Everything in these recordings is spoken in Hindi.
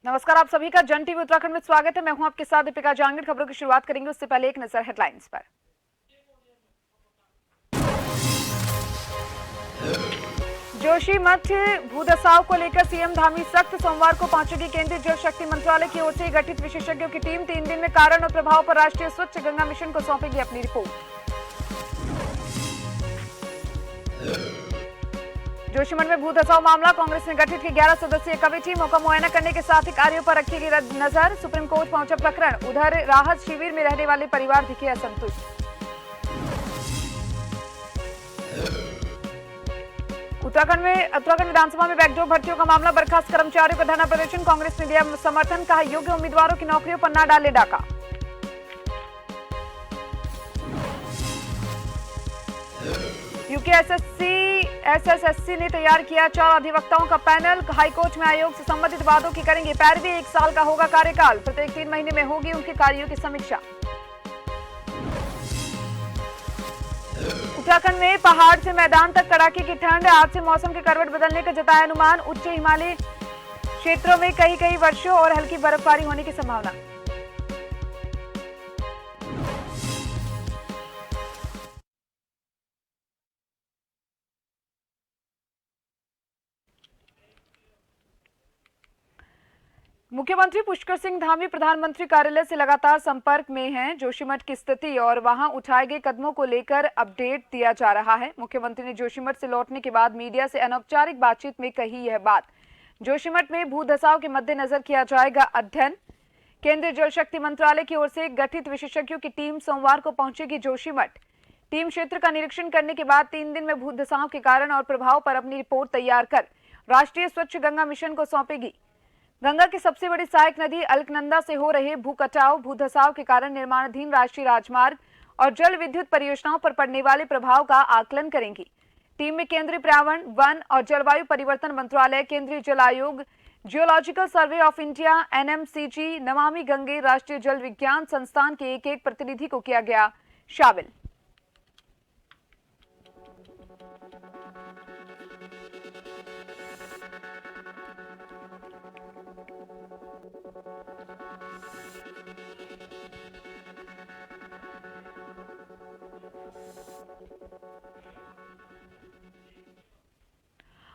नमस्कार, आप सभी का जन टीवी उत्तराखंड में स्वागत है। मैं हूं आपके साथ दीपिका जांगड़। खबरों की शुरुआत करेंगे उससे पहले एक नजर हेडलाइंस पर। जोशीमठ भूदसाव को लेकर सीएम धामी सख्त। सोमवार को पहुंचेगी केंद्रीय जल शक्ति मंत्रालय की ओर से गठित विशेषज्ञों की टीम। 3 दिन में कारण और प्रभाव पर राष्ट्रीय स्वच्छ गंगा मिशन को सौंपेगी अपनी रिपोर्ट। जोशीमठ में भूदसाव मामला, कांग्रेस ने गठित की 11 सदस्यीय कमेटी। मौका मुआयना करने के साथ ही कार्यों पर रखेगी नजर। सुप्रीम कोर्ट पहुंचा प्रकरण। उधर राहत शिविर में रहने वाले परिवार दिखे असंतुष्ट। उत्तराखंड विधानसभा में बैकडोर भर्तियों का मामला, बर्खास्त कर्मचारियों का धरना प्रदर्शन। कांग्रेस ने दिया समर्थन, कहा योग्य उम्मीदवारों की नौकरियों पर न डाले डाका। यूके एसएससी ने तैयार किया 4 अधिवक्ताओं का पैनल। हाईकोर्ट में आयोग से संबंधित वादों की करेंगे पैरवी। 1 साल का होगा कार्यकाल। प्रत्येक 3 महीने में होगी उनके कार्यों की समीक्षा। उत्तराखंड में पहाड़ से मैदान तक कड़ाके की ठंड। आज से मौसम के करवट बदलने का जताया अनुमान। उच्च हिमालयी क्षेत्रों में कहीं वर्षों और हल्की बर्फबारी होने की संभावना। मुख्यमंत्री पुष्कर सिंह धामी प्रधानमंत्री कार्यालय से लगातार संपर्क में हैं। जोशीमठ की स्थिति और वहां उठाए गए कदमों को लेकर अपडेट दिया जा रहा है। मुख्यमंत्री ने जोशीमठ से लौटने के बाद मीडिया से अनौपचारिक बातचीत में कही यह बात। जोशीमठ में भूधसाव के मद्देनजर किया जाएगा अध्ययन। केंद्रीय जल शक्ति मंत्रालय की ओर से गठित विशेषज्ञों की टीम सोमवार को पहुंचेगी जोशीमठ। टीम क्षेत्र का निरीक्षण करने के बाद 3 दिन में भूधसाव के कारण और प्रभाव पर अपनी रिपोर्ट तैयार कर राष्ट्रीय स्वच्छ गंगा मिशन को सौंपेगी। गंगा की सबसे बड़ी सहायक नदी अलकनंदा से हो रहे भूकटाव, भूधसाव के कारण निर्माणाधीन राष्ट्रीय राजमार्ग और जल विद्युत परियोजनाओं पर पड़ने वाले प्रभाव का आकलन करेंगी। टीम में केंद्रीय पर्यावरण, वन और जलवायु परिवर्तन मंत्रालय, केंद्रीय जल आयोग, geological survey of India, NMCG, Namami Gange, राष्ट्रीय जल विज्ञान संस्थान के एक प्रतिनिधि को किया गया शामिल।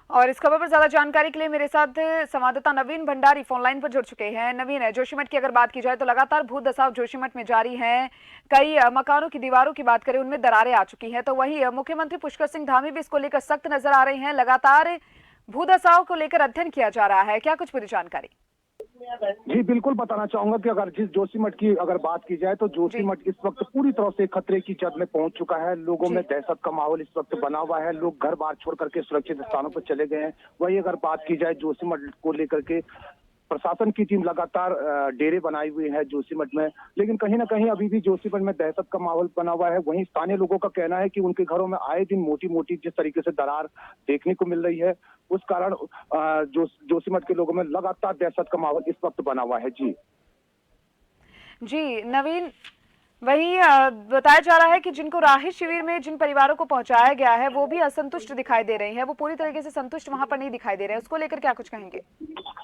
और इस खबर पर ज्यादा जानकारी के लिए मेरे साथ संवाददाता नवीन भंडारी फोन लाइन पर जुड़ चुके हैं। नवीन, जोशीमठ की अगर बात की जाए तो लगातार भूधसाव जोशीमठ में जारी है। कई मकानों की दीवारों की बात करें उनमें दरारें आ चुकी हैं। तो वहीं मुख्यमंत्री पुष्कर सिंह धामी भी इसको लेकर सख्त नजर आ रहे हैं। लगातार भूधसाव को लेकर अध्ययन किया जा रहा है, क्या कुछ पूरी जानकारी? जी बिल्कुल बताना चाहूंगा कि अगर जोशीमठ की अगर बात की जाए तो जोशीमठ इस वक्त पूरी तरह से खतरे की जद में पहुंच चुका है। लोगों में दहशत का माहौल इस वक्त बना हुआ है। लोग घर बार छोड़ करके सुरक्षित स्थानों पर चले गए हैं। वही अगर बात की जाए जोशीमठ को लेकर के, प्रशासन की टीम लगातार डेरे बनाई हुई है जोशीमठ में, लेकिन कहीं ना कहीं अभी भी जोशीमठ में दहशत का माहौल बना हुआ है। वहीं स्थानीय लोगों का कहना है कि उनके घरों में आए दिन मोटी मोटी जिस तरीके से दरार देखने को मिल रही है, उस कारण जोशीमठ के लोगों में लगातार दहशत का माहौल इस वक्त बना हुआ है। जी नवीन, वहीं बताया जा रहा है कि जिनको राहत शिविर में जिन परिवारों को पहुंचाया गया है वो भी असंतुष्ट दिखाई दे रहे हैं। वो पूरी तरीके से संतुष्ट वहां पर नहीं दिखाई दे रहे हैं। उसको लेकर क्या कुछ कहेंगे?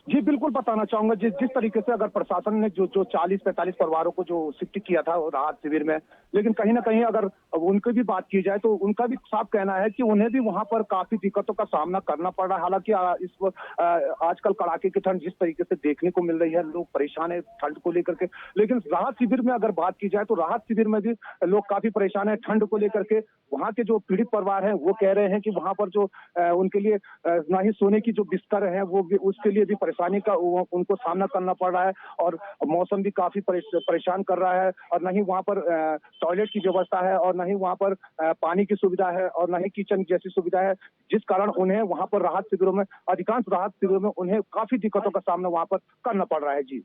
जी बिल्कुल बताना चाहूंगा, जिस तरीके से अगर प्रशासन ने जो 40-45 परिवारों को जो शिफ्ट किया था राहत शिविर में, लेकिन कहीं ना कहीं अगर उनकी भी बात की जाए तो उनका भी साफ कहना है कि उन्हें भी वहां पर काफी दिक्कतों का सामना करना पड़ रहा है। हालांकि आजकल कड़ाके की ठंड जिस तरीके से देखने को मिल रही है, लोग परेशान है ठंड को लेकर के। लेकिन राहत शिविर में अगर बात की जाए तो राहत शिविर में भी लोग काफी परेशान है ठंड को लेकर के। वहां के जो पीड़ित परिवार हैं वो कह रहे हैं कि वहां पर जो उनके लिए ना ही सोने की जो बिस्तर है वो भी, उसके लिए भी परेशानी का उनको सामना करना पड़ रहा है। और मौसम भी काफी परेशान कर रहा है। और न ही वहां पर टॉयलेट की व्यवस्था है, और न ही वहां पर पानी की सुविधा है, और न ही किचन जैसी सुविधा है, जिस कारण उन्हें वहां पर राहत शिविरों में, अधिकांश राहत शिविरों में उन्हें काफी दिक्कतों का सामना वहां पर करना पड़ रहा है। जी,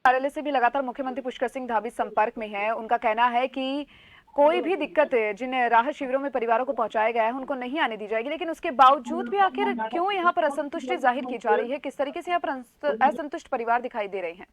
कार्यालय से भी लगातार मुख्यमंत्री पुष्कर सिंह धामी संपर्क में हैं। उनका कहना है कि कोई भी दिक्कत जिन राहत शिविरों में परिवारों को पहुंचाया गया है उनको नहीं आने दी जाएगी। लेकिन उसके बावजूद भी आखिर क्यों यहाँ पर असंतुष्टि जाहिर की जा रही है? किस तरीके से यहाँ पर असंतुष्ट परिवार दिखाई दे रहे हैं?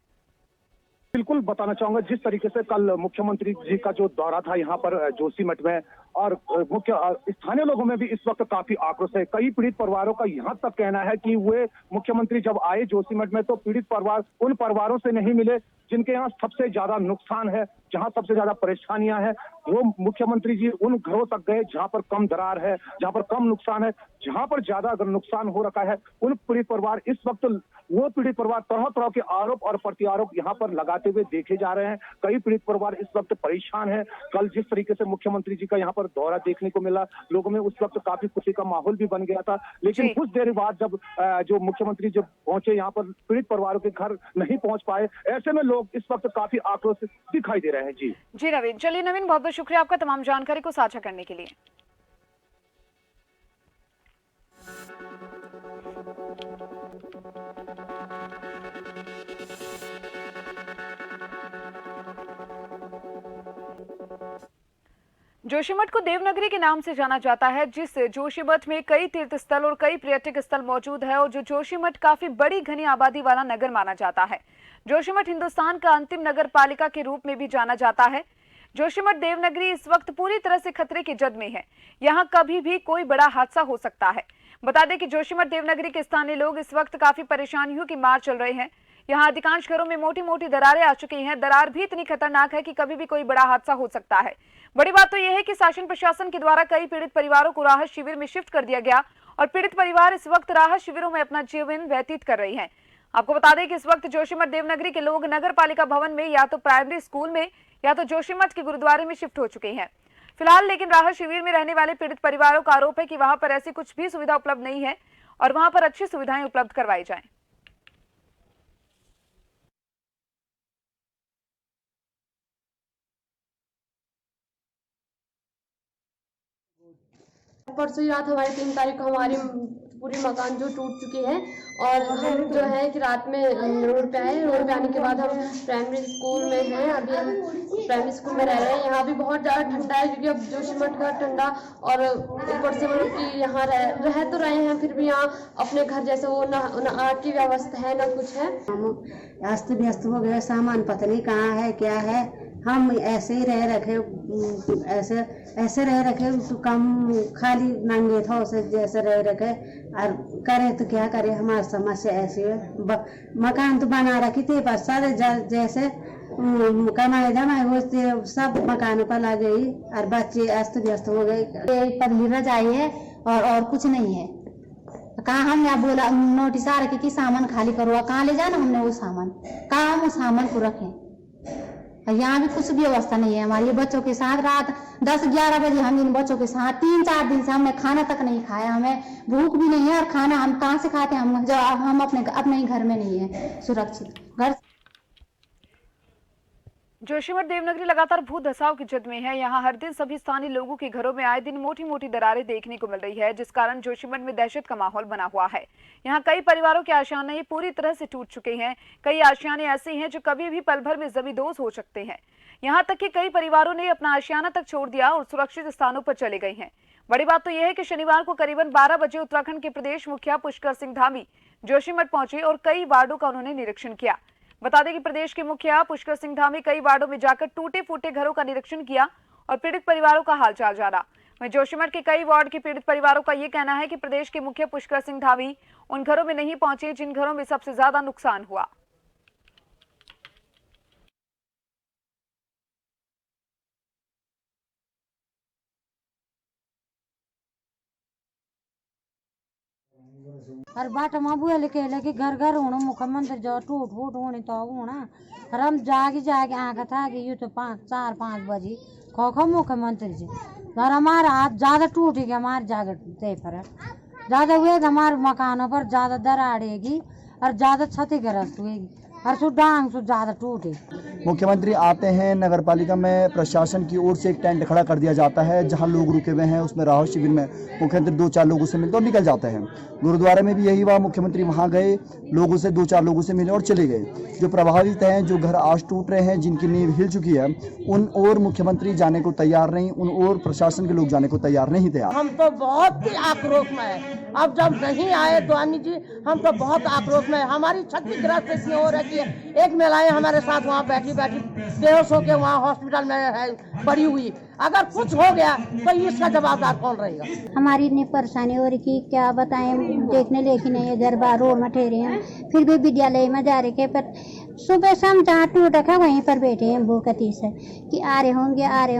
बिल्कुल बताना चाहूंगा, जिस तरीके से कल मुख्यमंत्री जी का जो दौरा था यहाँ पर जोशीमठ में, और मुख्य स्थानीय लोगों में भी इस वक्त काफी आक्रोश है। कई पीड़ित परिवारों का यहाँ तक कहना है कि वे मुख्यमंत्री जब आए जोशीमठ में तो पीड़ित परिवार उन परिवारों से नहीं मिले जिनके यहाँ सबसे ज्यादा नुकसान है, जहां सबसे ज्यादा परेशानियां हैं। वो मुख्यमंत्री जी उन घरों तक गए जहां पर कम दरार है, जहां पर कम नुकसान है, जहां पर ज्यादा अगर नुकसान हो रखा है उन पीड़ित परिवार इस वक्त वो पीड़ित परिवार तरह तरह के आरोप और प्रत्यारोप यहाँ पर लगाते हुए देखे जा रहे हैं। कई पीड़ित परिवार इस वक्त परेशान है। कल जिस तरीके से मुख्यमंत्री जी का यहाँ पर दौरा देखने को मिला, लोगों में उस वक्त काफी खुशी का माहौल भी बन गया था, लेकिन कुछ देर बाद जब जो मुख्यमंत्री जब पहुंचे यहाँ पर पीड़ित परिवारों के घर नहीं पहुंच पाए, ऐसे में लोग इस वक्त काफी आक्रोशित दिखाई दे रहे हैं। जी नवीन, चलिए नवीन, बहुत बहुत शुक्रिया आपका तमाम जानकारी को साझा करने के लिए। जोशीमठ को देवनगरी के नाम से जाना जाता है, जिस जोशीमठ में कई तीर्थ स्थल और कई पर्यटक स्थल मौजूद है और जो जोशीमठ काफी बड़ी घनी आबादी वाला नगर माना जाता है। जोशीमठ हिंदुस्तान का अंतिम नगर पालिका के रूप में भी जाना जाता है। जोशीमठ देवनगरी इस वक्त पूरी तरह से खतरे की जद में है। यहाँ कभी भी कोई बड़ा हादसा हो सकता है। बता दें कि जोशीमठ देवनगरी के स्थानीय लोग इस वक्त काफी परेशानियों की मार चल रहे हैं। यहाँ अधिकांश घरों में मोटी मोटी दरारें आ चुकी हैं। दरार भी इतनी खतरनाक है कि कभी भी कोई बड़ा हादसा हो सकता है। बड़ी बात तो यह है कि शासन प्रशासन के द्वारा कई पीड़ित परिवारों को राहत शिविर में शिफ्ट कर दिया गया और पीड़ित परिवार इस वक्त राहत शिविरों में अपना जीवन व्यतीत कर रही हैं। आपको बता दें कि इस वक्त जोशीमठ देवनगरी के लोग नगर पालिका भवन में या तो प्राइमरी स्कूल में या तो जोशीमठ के गुरुद्वारे में शिफ्ट हो चुके हैं फिलहाल। लेकिन राहत शिविर में रहने वाले पीड़ित परिवारों का आरोप है कि वहां पर ऐसी कुछ भी सुविधा उपलब्ध नहीं है और वहां पर अच्छी सुविधाएं उपलब्ध करवाई जाएं। परसों ही रात हमारी 3 तारीख को हमारी पूरी मकान जो टूट चुके हैं और हम जो है कि रात में रोड पे आए। रोड पे आने के बाद हम प्राइमरी स्कूल में हैं। अभी हम प्राइमरी स्कूल में रह रहे हैं। यहाँ भी बहुत ज़्यादा ठंडा है क्योंकि अब जोशीमठ का ठंडा और ऊपर से मतलब कि यहाँ रह तो रहे हैं फिर भी यहाँ अपने घर जैसे वो न आग की व्यवस्था है न कुछ है। अस्त व्यस्त हो गया, सामान पता नहीं कहाँ है क्या है। हम ऐसे ही रह रखे, ऐसे रह रखे तो कम खाली नंगे था उसे जैसे रह रखे और करे तो क्या करे। हमारी समस्या ऐसी है, मकान तो बना रखी थी पर सारे जैसे कमाए जमाए होते सब मकानों पर लग गई और बच्चे अस्त व्यस्त हो गए। पगली रजाई है और कुछ नहीं है। कहाँ हम यहाँ बोला नोटिस आ रखी कि सामान खाली करो, कहाँ ले जाना हमने वो सामान, कहाँ हम उस सामान को रखें। यहाँ भी कुछ भी व्यवस्था नहीं है हमारी। बच्चों के साथ रात 10-11 बजे हम इन बच्चों के साथ 3-4 दिन से हमने खाना तक नहीं खाया। हमें भूख भी नहीं है और खाना हम कहाँ से खाते हैं हम, जो हम अपने ही घर में नहीं है सुरक्षित घर। जोशीमठ देवनगरी लगातार भू धसाव की जद में है। यहाँ हर दिन सभी स्थानीय लोगों के घरों में आए दिन मोटी मोटी दरारें देखने को मिल रही है, जिस कारण जोशीमठ में दहशत का माहौल बना हुआ है। यहाँ कई परिवारों के आशियाने पूरी तरह से टूट चुके हैं। कई आशियाने ऐसे हैं जो कभी भी पल भर में जमींदोज हो सकते हैं। यहाँ तक कि कई परिवारों ने अपना आशियाना तक छोड़ दिया और सुरक्षित स्थानों पर चले गए हैं। बड़ी बात तो यह है कि शनिवार को करीबन 12 बजे उत्तराखंड के प्रदेश मुखिया पुष्कर सिंह धामी जोशीमठ पहुंचे और कई वार्डों का उन्होंने निरीक्षण किया। बता दें कि प्रदेश के मुखिया पुष्कर सिंह धामी कई वार्डों में जाकर टूटे फूटे घरों का निरीक्षण किया और पीड़ित परिवारों का हालचाल जाना। वहीं जोशीमठ के कई वार्ड के पीड़ित परिवारों का ये कहना है कि प्रदेश के मुखिया पुष्कर सिंह धामी उन घरों में नहीं पहुंचे जिन घरों में सबसे ज्यादा नुकसान हुआ। और बाट बुआ लिखे लगे घर घर होना मुख्यमंत्री जो टूट फूट होने तो होना और हम जागे आगे था कि ये तो 4-5 बजे खो मुख्यमंत्री जी घर हमारा हाथ ज्यादा टूट गया। हमारे जागे पर ज्यादा हुए हमारे मकानों पर ज्यादा दरारेगी और ज्यादा क्षतिग्रस्त हुएगी और डांग से ज्यादा टूटे। मुख्यमंत्री आते हैं, नगर पालिका में प्रशासन की ओर से एक टेंट खड़ा कर दिया जाता है जहां लोग रुके हुए हैं। उसमें राहत शिविर में मुख्यमंत्री 2-4 लोगों से मिलते और निकल जाते हैं। गुरुद्वारे में भी यही हुआ, मुख्यमंत्री वहां गए, लोगों से 2-4 लोगों से मिले और चले गए। जो प्रभावित हैं, जो घर आज टूट रहे हैं, जिनकी नींव हिल चुकी है, उन और मुख्यमंत्री जाने को तैयार नहीं, उन और प्रशासन के लोग जाने को तैयार नहीं थे। हम तो बहुत ही आक्रोश में है। अब जब नहीं आए तो अन्य जी हम तो बहुत आक्रोश में है। हमारी क्षतिग्रस्त ऐसी हो रही सकती है। एक महिलाएं हमारे साथ वहाँ बैठी बैठी बेहोश होकर वहाँ हॉस्पिटल में है पड़ी हुई। अगर कुछ हो गया तो इसका जवाबदार कौन रहेगा? हमारी इतनी परेशानी हो रही कि क्या बताएं, देखने लेके नहीं है, घर बार रोड में ठहरे हैं, फिर भी विद्यालय में जा रहे थे। पर सुबह शाम जहाँ टूट रखा वहीं पर बैठे हैं भूखती से कि आ रहे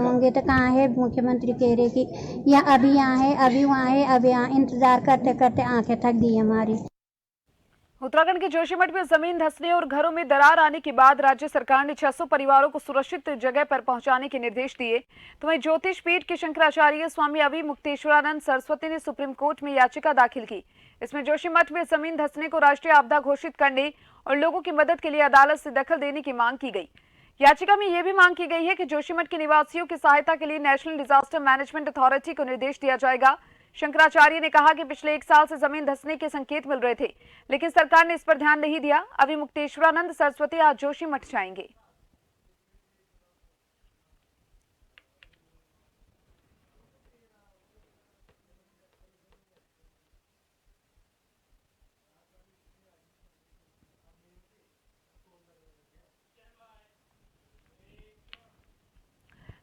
होंगे तो कहाँ है। मुख्यमंत्री कह रहे कि यहाँ अभी यहाँ है, अभी वहाँ है, अभी यहाँ। इंतजार करते करते आंखें थक गई हमारी। उत्तराखंड के जोशीमठ में जमीन धंसने और घरों में दरार आने के बाद राज्य सरकार ने 600 परिवारों को सुरक्षित जगह पर पहुंचाने के निर्देश दिए। तो वहीं ज्योतिष पीठ के शंकराचार्य स्वामी अभी मुक्तेश्वरानंद सरस्वती ने सुप्रीम कोर्ट में याचिका दाखिल की। इसमें जोशीमठ में जमीन धंसने को राष्ट्रीय आपदा घोषित करने और लोगों की मदद के लिए अदालत से दखल देने की मांग की गई। याचिका में यह भी मांग की गई है कि जोशीमठ के निवासियों की सहायता के लिए नेशनल डिजास्टर मैनेजमेंट अथॉरिटी को निर्देश दिया जाएगा। शंकराचार्य ने कहा कि पिछले 1 साल से जमीन धंसने के संकेत मिल रहे थे, लेकिन सरकार ने इस पर ध्यान नहीं दिया। अभी मुक्तेश्वरानंद सरस्वती आज जोशीमठ जाएंगे।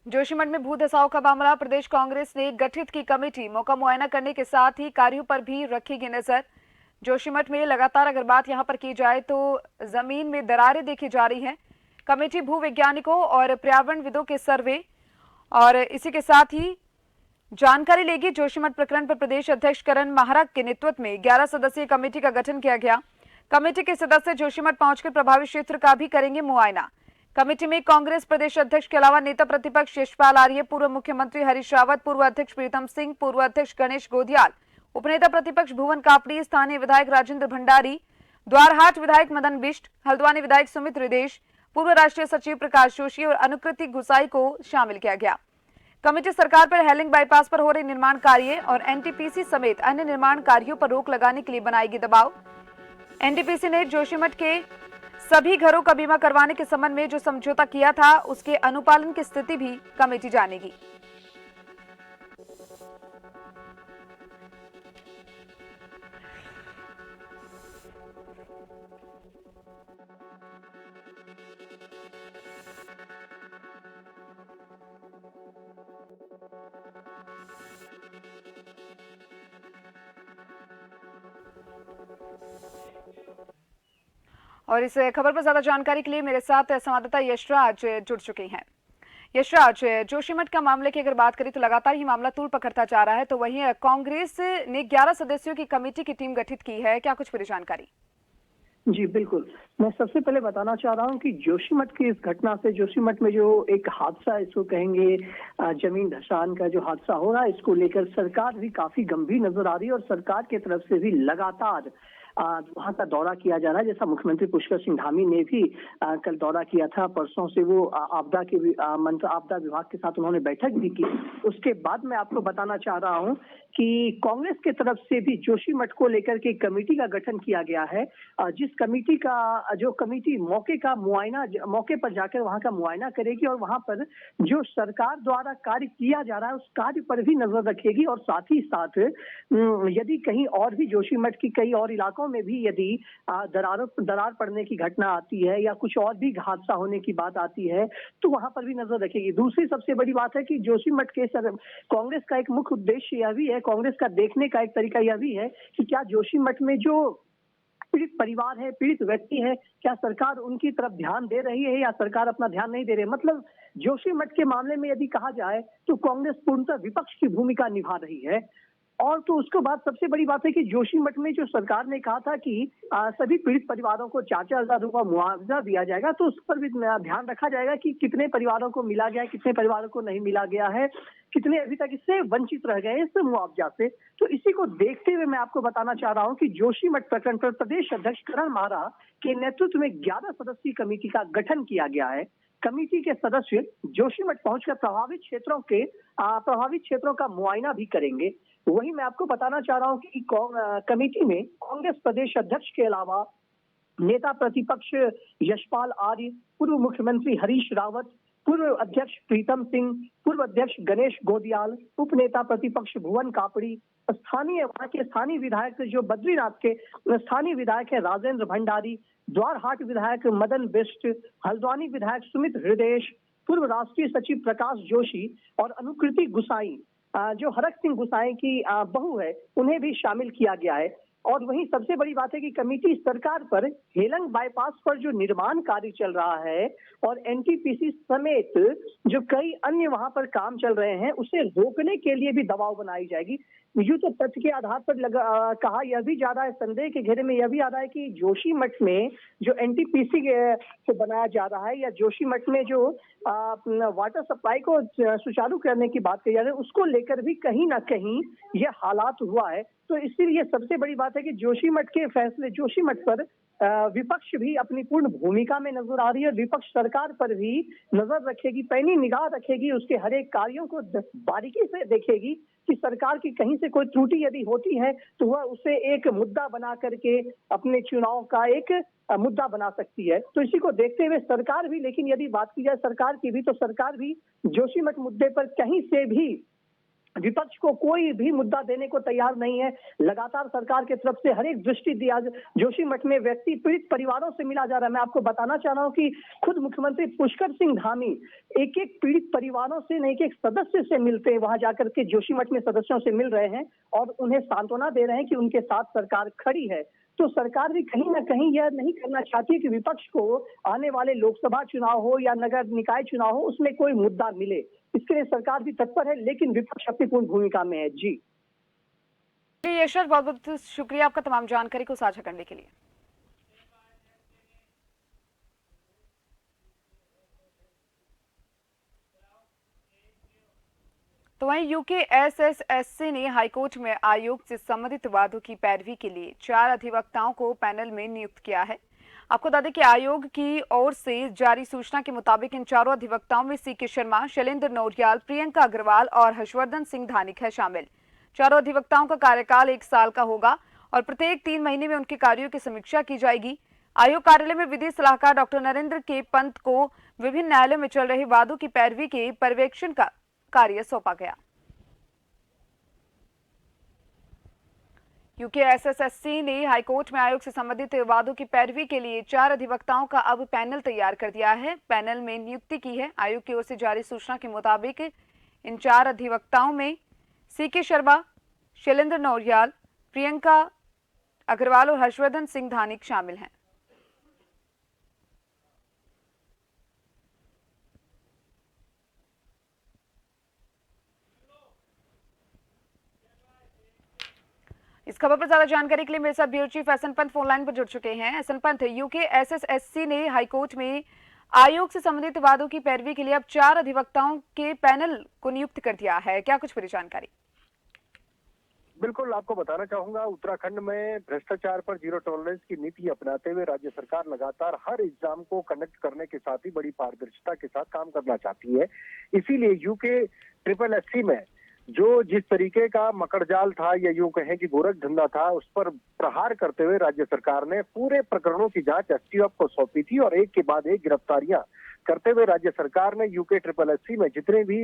जोशीमठ में भू धसाव का मामला, प्रदेश कांग्रेस ने गठित की कमेटी मौका मुआयना करने के साथ ही कार्यों पर भी रखेगी नजर। जोशीमठ में लगातार अगर बात यहां पर की जाए तो जमीन में दरारें देखी जा रही हैं। कमेटी भू वैज्ञानिकों और पर्यावरणविदों के सर्वे और इसी के साथ ही जानकारी लेगी। जोशीमठ प्रकरण पर प्रदेश अध्यक्ष करण माहरा के नेतृत्व में 11 सदस्यीय कमेटी का गठन किया गया। कमेटी के सदस्य जोशीमठ पहुंचकर प्रभावित क्षेत्र का भी करेंगे मुआयना। कमेटी में कांग्रेस प्रदेश अध्यक्ष के अलावा नेता प्रतिपक्ष यशपाल आर्य, पूर्व मुख्यमंत्री हरीश रावत, पूर्व अध्यक्ष प्रीतम सिंह, पूर्व अध्यक्ष गणेश गोदियाल, उपनेता प्रतिपक्ष भुवन कापड़ी, स्थानीय विधायक राजेंद्र भंडारी, द्वारहाट विधायक मदन बिष्ट, हल्द्वानी विधायक सुमित हृदेश, पूर्व राष्ट्रीय सचिव प्रकाश जोशी और अनुकृति गुसाई को शामिल किया गया। कमेटी सरकार पर हेलिंग बाईपास पर हो रहे निर्माण कार्य और एनटीपीसी समेत अन्य निर्माण कार्यों पर रोक लगाने के लिए बनाएगी दबाव। एनटीपीसी ने जोशीमठ के सभी घरों का बीमा करवाने के संबंध में जो समझौता किया था उसके अनुपालन की स्थिति भी कमेटी जानेगी। और इस खबर पर ज्यादा जानकारी के लिए मेरे साथ संवाददाता यशराज जुड़ चुके हैं। यशराज, जोशीमठ का मामले की अगर बात करें तो लगातार ही मामला तूल पकड़ता जा रहा है, तो वहीं कांग्रेस ने 11 सदस्यों की कमेटी की टीम गठित की है, क्या कुछ पूरी जानकारी? जी बिल्कुल, मैं सबसे पहले बताना चाह रहा हूं कि जोशीमठ की इस घटना से, जोशीमठ में जो एक हादसा इसको कहेंगे जमीन धसान का जो हादसा हो रहा है, इसको लेकर सरकार भी काफी गंभीर नजर आ रही है और सरकार की तरफ से भी लगातार वहां का दौरा किया जा रहा है। जैसा मुख्यमंत्री पुष्कर सिंह धामी ने भी कल दौरा किया था, परसों से वो आपदा विभाग के साथ उन्होंने बैठक भी की। उसके बाद मैं आपको बताना चाह रहा हूं कि कांग्रेस की तरफ से भी जोशीमठ को लेकर के कमेटी का गठन किया गया है, जिस कमेटी मौके पर जाकर वहां का मुआयना करेगी और वहां पर जो सरकार द्वारा कार्य किया जा रहा है उस कार्य पर भी नजर रखेगी और साथ ही साथ यदि कहीं और भी जोशीमठ की कई और इलाकों में भी यदि दरार पड़ने की घटना आती है या कुछ और भी हादसा होने की बात आती है तो वहां पर भी नजर रखेगी। दूसरी सबसे बड़ी बात है कि जोशीमठ के कांग्रेस का एक मुख्य उद्देश्य यह भी है, कांग्रेस का देखने का एक तरीका यह भी है कि क्या जोशीमठ में जो पीड़ित परिवार है, पीड़ित व्यक्ति है, क्या सरकार उनकी तरफ ध्यान दे रही है या सरकार अपना ध्यान नहीं दे रही है। मतलब जोशीमठ के मामले में यदि कहा जाए तो कांग्रेस पूर्णतः विपक्ष की भूमिका निभा रही है। और तो उसके बाद सबसे बड़ी बात है कि जोशीमठ में जो सरकार ने कहा था कि सभी पीड़ित परिवारों को 4,000 रुपया मुआवजा दिया जाएगा, तो उस पर भी ध्यान रखा जाएगा कि कितने परिवारों को मिला गया है, कितने परिवारों को नहीं मिला गया है, कितने अभी तक इससे वंचित रह गए इस मुआवजा से। तो इसी को देखते हुए मैं आपको बताना चाह रहा हूं कि जोशीमठ प्रकरण पर प्रदेश अध्यक्ष करण माहरा के नेतृत्व में 11 सदस्यीय कमेटी का गठन किया गया है। कमेटी के सदस्य जोशीमठ पहुंचकर प्रभावित क्षेत्रों का मुआयना भी करेंगे। वहीं मैं आपको बताना चाह रहा हूं कि कमेटी में कांग्रेस प्रदेश अध्यक्ष के अलावा नेता प्रतिपक्ष यशपाल आर्य, पूर्व मुख्यमंत्री हरीश रावत, पूर्व अध्यक्ष प्रीतम सिंह, पूर्व अध्यक्ष गणेश गोदियाल, उप नेता प्रतिपक्ष भुवन कापड़ी, स्थानीय वहाँ के स्थानीय विधायक जो बद्रीनाथ के स्थानीय विधायक है राजेंद्र भंडारी, द्वारहाट विधायक मदन बिष्ट, हल्द्वानी विधायक सुमित हृदयेश, पूर्व राष्ट्रीय सचिव प्रकाश जोशी और अनुकृति गुसाई जो हरक सिंह गुसाई की बहू है, उन्हें भी शामिल किया गया है। और वहीं सबसे बड़ी बात है कि कमेटी सरकार पर हेलंग बाईपास पर जो निर्माण कार्य चल रहा है और एनटीपीसी समेत जो कई अन्य वहां पर काम चल रहे हैं, उसे रोकने के लिए भी दबाव बनाई जाएगी। यूं तो तथ्य के आधार पर कहा यह भी जा रहा है, संदेह के घेरे में यह भी आ रहा है कि जोशीमठ में जो एनटीपीसी से बनाया जा रहा है या जोशीमठ में जो वाटर सप्लाई को सुचारू करने की बात कही जा रही है, उसको लेकर भी कहीं ना कहीं यह हालात हुआ है। तो इसीलिए सबसे बड़ी बात है कि जोशीमठ के फैसले, जोशीमठ पर विपक्ष भी अपनी पूर्ण भूमिका में नजर आ रही है। विपक्ष सरकार पर भी नजर रखेगी, पैनी निगाह रखेगी, उसके हर एक कार्यों को बारीकी से देखेगी कि सरकार की कहीं से कोई त्रुटि यदि होती है तो वह उसे एक मुद्दा बना करके अपने चुनाव का एक मुद्दा बना सकती है। तो इसी को देखते हुए सरकार भी, लेकिन यदि बात की जाए सरकार की भी, तो सरकार भी जोशीमठ मुद्दे पर कहीं से भी विपक्ष को कोई भी मुद्दा देने को तैयार नहीं है। लगातार सरकार की तरफ से हर एक दृष्टि दिया, जोशीमठ में व्यक्ति पीड़ित परिवारों से मिला जा रहा है। मैं आपको बताना चाह रहा हूं कि खुद मुख्यमंत्री पुष्कर सिंह धामी एक एक पीड़ित परिवारों से नहीं, एक सदस्य से मिलते हैं, वहां जाकर के जोशीमठ में सदस्यों से मिल रहे हैं और उन्हें सांत्वना दे रहे हैं कि उनके साथ सरकार खड़ी है। तो सरकार भी कहीं ना कहीं यह नहीं करना चाहती है कि विपक्ष को आने वाले लोकसभा चुनाव हो या नगर निकाय चुनाव हो, उसमें कोई मुद्दा मिले। इसके लिए सरकार भी तत्पर है, लेकिन विपक्ष अपनी पूर्ण भूमिका में है। जी यशर, बहुत बहुत शुक्रिया आपका तमाम जानकारी को साझा करने के लिए। तो वहीं यूकेएसएसएससी ने हाईकोर्ट में आयोग से संबंधित वादों की पैरवी के लिए 4 अधिवक्ताओं को पैनल में नियुक्त किया है। आपको बता दें कि आयोग की ओर से जारी सूचना के मुताबिक इन 4 अधिवक्ताओं में सीके शर्मा, शैलेंद्र नौटियाल, प्रियंका अग्रवाल और हर्षवर्धन सिंह धानिक है शामिल। 4 अधिवक्ताओं का कार्यकाल 1 साल का होगा और प्रत्येक 3 महीने में उनके कार्यों की समीक्षा की जाएगी। आयोग कार्यालय में विधि सलाहकार डॉक्टर नरेंद्र के पंत को विभिन्न न्यायालयों में चल रहे वादों की पैरवी के पर्यवेक्षण का कार्य सौंपा गया। यूकेएसएसएससी ने हाईकोर्ट में आयोग से संबंधित वादों की पैरवी के लिए 4 अधिवक्ताओं का अब पैनल तैयार कर दिया है। पैनल में नियुक्ति की है। आयोग की ओर से जारी सूचना के मुताबिक इन 4 अधिवक्ताओं में सीके शर्मा, शैलेंद्र नौटियाल, प्रियंका अग्रवाल और हर्षवर्धन सिंह धानिक शामिल हैं। इस खबर पर ज्यादा जानकारी के लिए मेरे साथ bureau chief SN Pant phone line पर जुड़ चुके हैं। एसएन पंत, यूकेएसएसएससी ने हाईकोर्ट में आयोग से संबंधित वादों की पैरवी के लिए अब 4 अधिवक्ताओं के पैनल को नियुक्त कर दिया है, क्या कुछ पूरी जानकारी? बिल्कुल, आपको बताना चाहूंगा, उत्तराखंड में भ्रष्टाचार पर जीरो टॉलरेंस की नीति अपनाते हुए राज्य सरकार लगातार हर एग्जाम को कंडक्ट करने के साथ ही बड़ी पारदर्शिता के साथ काम करना चाहती है। इसीलिए यूकेएसएससी में जो जिस तरीके का मकड़जाल था या यूं कहें कि गोरख धंधा था, उस पर प्रहार करते हुए राज्य सरकार ने पूरे प्रकरणों की जांच एसटीएफ को सौंपी थी और एक के बाद एक गिरफ्तारियां करते हुए राज्य सरकार ने यूकेएसएससी में जितने भी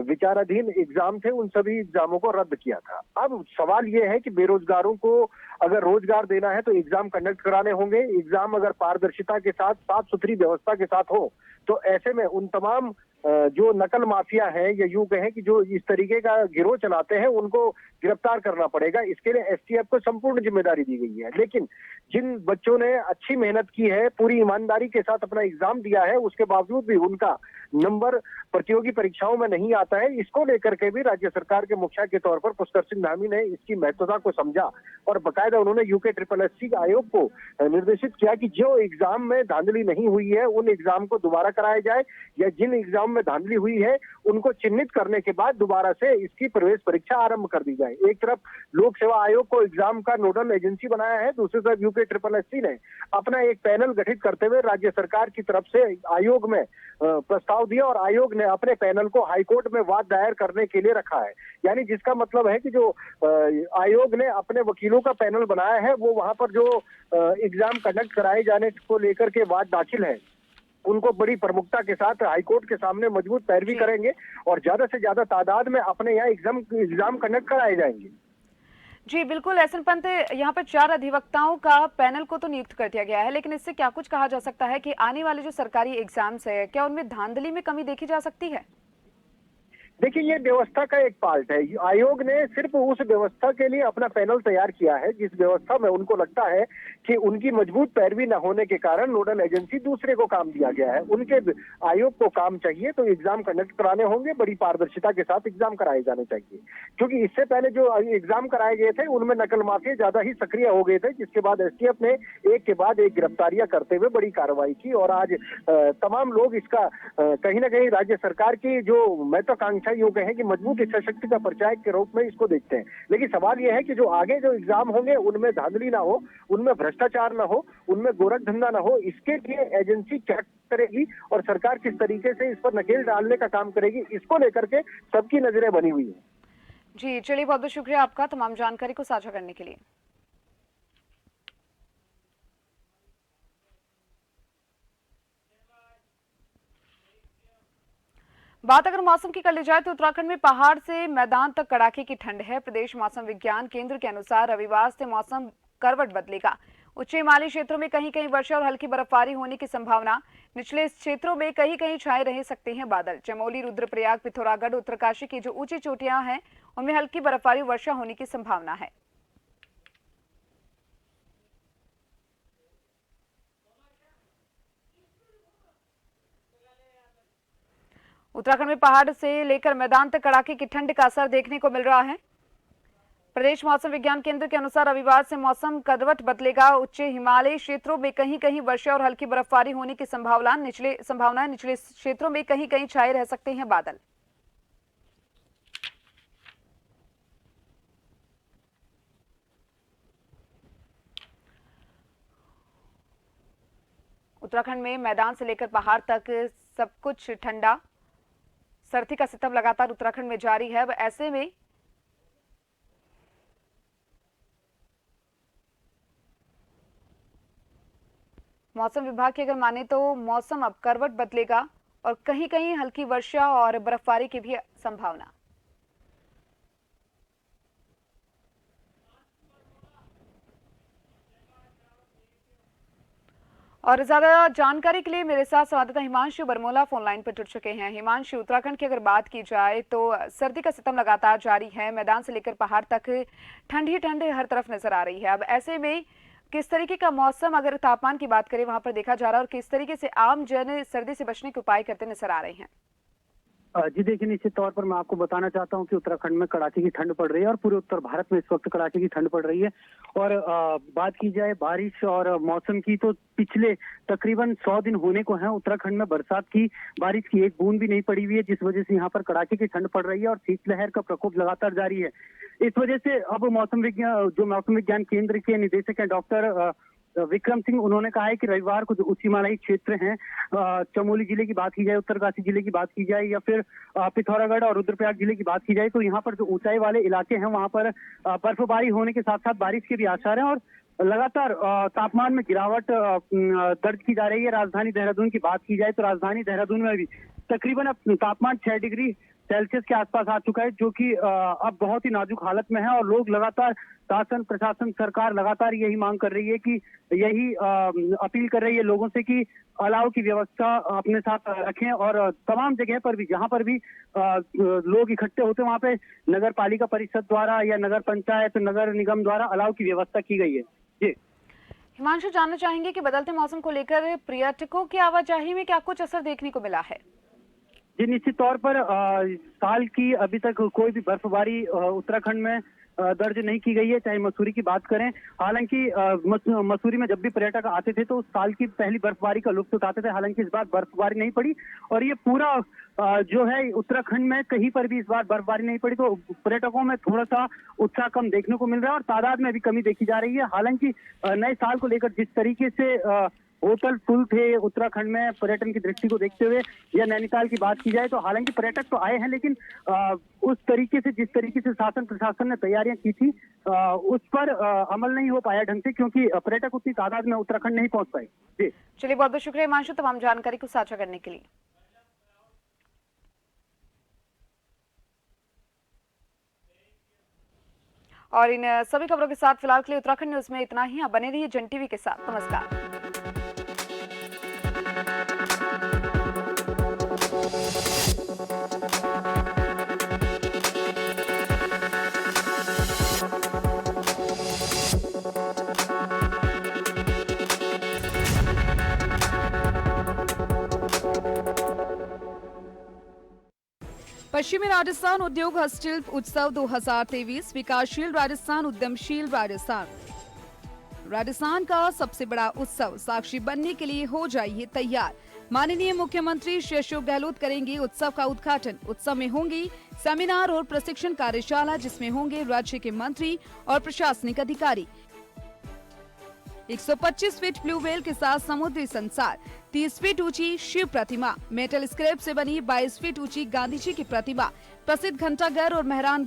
विचाराधीन एग्जाम थे उन सभी एग्जामों को रद्द किया था। अब सवाल ये है कि बेरोजगारों को अगर रोजगार देना है तो एग्जाम कंडक्ट कराने होंगे। एग्जाम अगर पारदर्शिता के साथ, साफ सुथरी व्यवस्था के साथ हो तो ऐसे में उन तमाम जो नकल माफिया हैं या यूं कहें कि जो इस तरीके का गिरोह चलाते हैं उनको गिरफ्तार करना पड़ेगा। इसके लिए एसटीएफ को संपूर्ण जिम्मेदारी दी गई है। लेकिन जिन बच्चों ने अच्छी मेहनत की है, पूरी ईमानदारी के साथ अपना एग्जाम दिया है, उसके बावजूद भी उनका नंबर प्रतियोगी परीक्षाओं में नहीं आता है, इसको लेकर के भी राज्य सरकार के मुखिया के तौर पर पुष्कर सिंह धामी ने इसकी महत्वता को समझा और बकायदा उन्होंने यूकेएसएससी आयोग को निर्देशित किया कि जो एग्जाम में धांधली नहीं हुई है उन एग्जाम को दोबारा कराया जाए या जिन एग्जाम में धांधली हुई है उनको चिन्हित करने के बाद दोबारा से इसकी प्रवेश परीक्षा आरंभ कर दी जाए। एक तरफ लोक सेवा आयोग को एग्जाम का नोडल एजेंसी बनाया है, दूसरी तरफ यूकेएसएससी ने अपना एक पैनल गठित करते हुए राज्य सरकार की तरफ से आयोग में प्रस्ताव दिया और आयोग ने अपने पैनल को हाईकोर्ट में वाद दायर करने के लिए रखा है। यानी जिसका मतलब है कि जो आयोग ने अपने वकीलों का पैनल बनाया है वो वहां पर जो एग्जाम कंडक्ट कराए जाने को लेकर के वाद दाखिल है उनको बड़ी प्रमुखता के साथ हाईकोर्ट के सामने मजबूत पैरवी करेंगे और ज्यादा से ज्यादा तादाद में अपने यहाँ एग्जाम कंडक्ट कराए जाएंगे। जी बिल्कुल, एसएन पंत, यहाँ पर 4 अधिवक्ताओं का पैनल को तो नियुक्त कर दिया गया है, लेकिन इससे क्या कुछ कहा जा सकता है कि आने वाले जो सरकारी एग्जाम्स है, क्या उनमें धांधली में कमी देखी जा सकती है? देखिए, ये व्यवस्था का एक पार्ट है। आयोग ने सिर्फ उस व्यवस्था के लिए अपना पैनल तैयार किया है जिस व्यवस्था में उनको लगता है कि उनकी मजबूत पैरवी न होने के कारण नोडल एजेंसी दूसरे को काम दिया गया है। उनके आयोग को काम चाहिए तो एग्जाम कंडक्ट कराने होंगे, बड़ी पारदर्शिता के साथ एग्जाम कराए जाने चाहिए, क्योंकि इससे पहले जो एग्जाम कराए गए थे उनमें नकल माफिया ज्यादा ही सक्रिय हो गए थे, जिसके बाद एसटीएफ ने एक के बाद एक गिरफ्तारियां करते हुए बड़ी कार्रवाई की और आज तमाम लोग इसका कहीं ना कहीं राज्य सरकार की जो महत्वाकांक्षा यूं कहें कि मजबूत इच्छा शक्ति का परिचायक के रूप में इसको देखते हैं। लेकिन सवाल यह है कि जो आगे जो एग्जाम होंगे उनमें धांधली ना हो, उनमें भ्रष्टाचार ना हो, उनमें गोरख धंधा ना हो, इसके लिए एजेंसी क्या करेगी और सरकार किस तरीके से इस पर नकेल डालने का काम करेगी, इसको लेकर के सबकी नजरें बनी हुई है। जी चलिए, बहुत बहुत शुक्रिया आपका तमाम जानकारी को साझा करने के लिए। बात अगर मौसम की कर ली जाए तो उत्तराखंड में पहाड़ से मैदान तक कड़ाके की ठंड है। प्रदेश मौसम विज्ञान केंद्र के अनुसार रविवार से मौसम करवट बदलेगा। उच्च हिमालयी क्षेत्रों में कहीं कहीं वर्षा और हल्की बर्फबारी होने की संभावना। निचले क्षेत्रों में कहीं कहीं छाए रह सकते हैं बादल। चमोली, रुद्रप्रयाग, पिथौरागढ़, उत्तरकाशी की जो ऊंची चोटियां हैं उनमें हल्की बर्फबारी वर्षा होने की संभावना है। उत्तराखंड में पहाड़ से लेकर मैदान तक कड़ाके की ठंड का असर देखने को मिल रहा है। प्रदेश मौसम विज्ञान केंद्र के अनुसार रविवार से मौसम करवट बदलेगा। उच्च हिमालयी क्षेत्रों में कहीं कहीं वर्षा और हल्की बर्फबारी होने की संभावना। निचले क्षेत्रों में कहीं कहीं छाए रह सकते हैं बादल। उत्तराखंड में मैदान से लेकर पहाड़ तक सब कुछ ठंडा। सर्दी का सितम लगातार उत्तराखंड में जारी है। अब ऐसे में मौसम विभाग की अगर माने तो मौसम अब करवट बदलेगा और कहीं कहीं हल्की वर्षा और बर्फबारी की भी संभावना। और ज्यादा जानकारी के लिए मेरे साथ संवाददाता हिमांशु बरमोला फोन लाइन पर जुड़ चुके हैं। हिमांशु, उत्तराखंड की अगर बात की जाए तो सर्दी का सितम लगातार जारी है। मैदान से लेकर पहाड़ तक ठंड ही ठंड हर तरफ नजर आ रही है। अब ऐसे में किस तरीके का मौसम, अगर तापमान की बात करें, वहां पर देखा जा रहा है और किस तरीके से आम जन सर्दी से बचने के उपाय करते नजर आ रहे हैं? जी देखिए, निश्चित तौर पर मैं आपको बताना चाहता हूं कि उत्तराखंड में कड़ाके की ठंड पड़ रही है और पूरे उत्तर भारत में इस वक्त कड़ाके की ठंड पड़ रही है। और बात की जाए बारिश और मौसम की तो पिछले तकरीबन 100 दिन होने को हैं उत्तराखंड में बरसात की, बारिश की एक बूंद भी नहीं पड़ी हुई है, जिस वजह से यहाँ पर कड़ाके की ठंड पड़ रही है और शीतलहर का प्रकोप लगातार जारी है। इस वजह से अब मौसम विज्ञान केंद्र के निदेशक हैं डॉक्टर विक्रम सिंह, उन्होंने कहा है कि रविवार को जो उच्च हिमालयी क्षेत्र हैं, चमोली जिले की बात की जाए, उत्तरकाशी जिले की बात की जाए या फिर पिथौरागढ़ और रुद्रप्रयाग जिले की बात की जाए, तो यहाँ पर जो ऊंचाई वाले इलाके हैं वहां पर बर्फबारी होने के साथ साथ बारिश के भी आसार हैं और लगातार तापमान में गिरावट दर्ज की जा रही है। राजधानी देहरादून की बात की जाए तो राजधानी देहरादून में भी तकरीबन अब तापमान 6 डिग्री सेल्सियस के आसपास आ चुका है, जो कि अब बहुत ही नाजुक हालत में है और लोग लगातार, शासन, प्रशासन, सरकार लगातार यही मांग कर रही है कि यही अपील कर रही है लोगों से कि अलाव की व्यवस्था अपने साथ रखें और तमाम जगह पर भी जहां पर भी लोग इकट्ठे होते हैं वहां पे नगर पालिका परिषद द्वारा या नगर पंचायत, नगर निगम द्वारा अलाव की व्यवस्था की गई है। जी हिमांशु, जानना चाहेंगे कि बदलते मौसम को लेकर पर्यटकों की आवाजाही में क्या कुछ असर देखने को मिला है? जी निश्चित तौर पर साल की अभी तक कोई भी बर्फबारी उत्तराखंड में दर्ज नहीं की गई है, चाहे मसूरी की बात करें। हालांकि मसूरी में जब भी पर्यटक आते थे तो उस साल की पहली बर्फबारी का लुत्फ उठाते थे, हालांकि इस बार बर्फबारी नहीं पड़ी और ये पूरा जो है उत्तराखंड में कहीं पर भी इस बार बर्फबारी नहीं पड़ी, तो पर्यटकों में थोड़ा सा उत्साह कम देखने को मिल रहा है और तादाद में भी कमी देखी जा रही है। हालांकि नए साल को लेकर जिस तरीके से होटल फुल थे उत्तराखंड में पर्यटन की दृष्टि को देखते हुए, या नैनीताल की बात की जाए तो हालांकि पर्यटक तो आए हैं, लेकिन उस तरीके से जिस तरीके से शासन प्रशासन ने तैयारियां की थी उस पर अमल नहीं हो पाया ढंग से, क्योंकि पर्यटक उतनी तादाद में उत्तराखंड नहीं पहुंच पाए। जी चलिए, बहुत बहुत शुक्रिया हिमांशु तमाम जानकारी को साझा करने के लिए। और इन सभी खबरों के साथ फिलहाल के लिए उत्तराखंड न्यूज में इतना ही। आप बने रहिए जन टीवी के साथ। नमस्कार। पश्चिमी राजस्थान उद्योग हस्तशिल्प उत्सव 2023 विकासशील राजस्थान उद्यमशील राजस्थान। राजस्थान का सबसे बड़ा उत्सव साक्षी बनने के लिए हो जाइए तैयार। माननीय मुख्यमंत्री श्री अशोक गहलोत करेंगे उत्सव का उद्घाटन। उत्सव में होंगी सेमिनार और प्रशिक्षण कार्यशाला, जिसमें होंगे राज्य के मंत्री और प्रशासनिक अधिकारी। 125 फीट ब्लू व्हेल के साथ समुद्री संसार, 30 फीट ऊंची शिव प्रतिमा, मेटल स्क्रैप से बनी 22 फीट ऊंची गांधी जी की प्रतिमा, प्रसिद्ध घंटाघर और मेहरान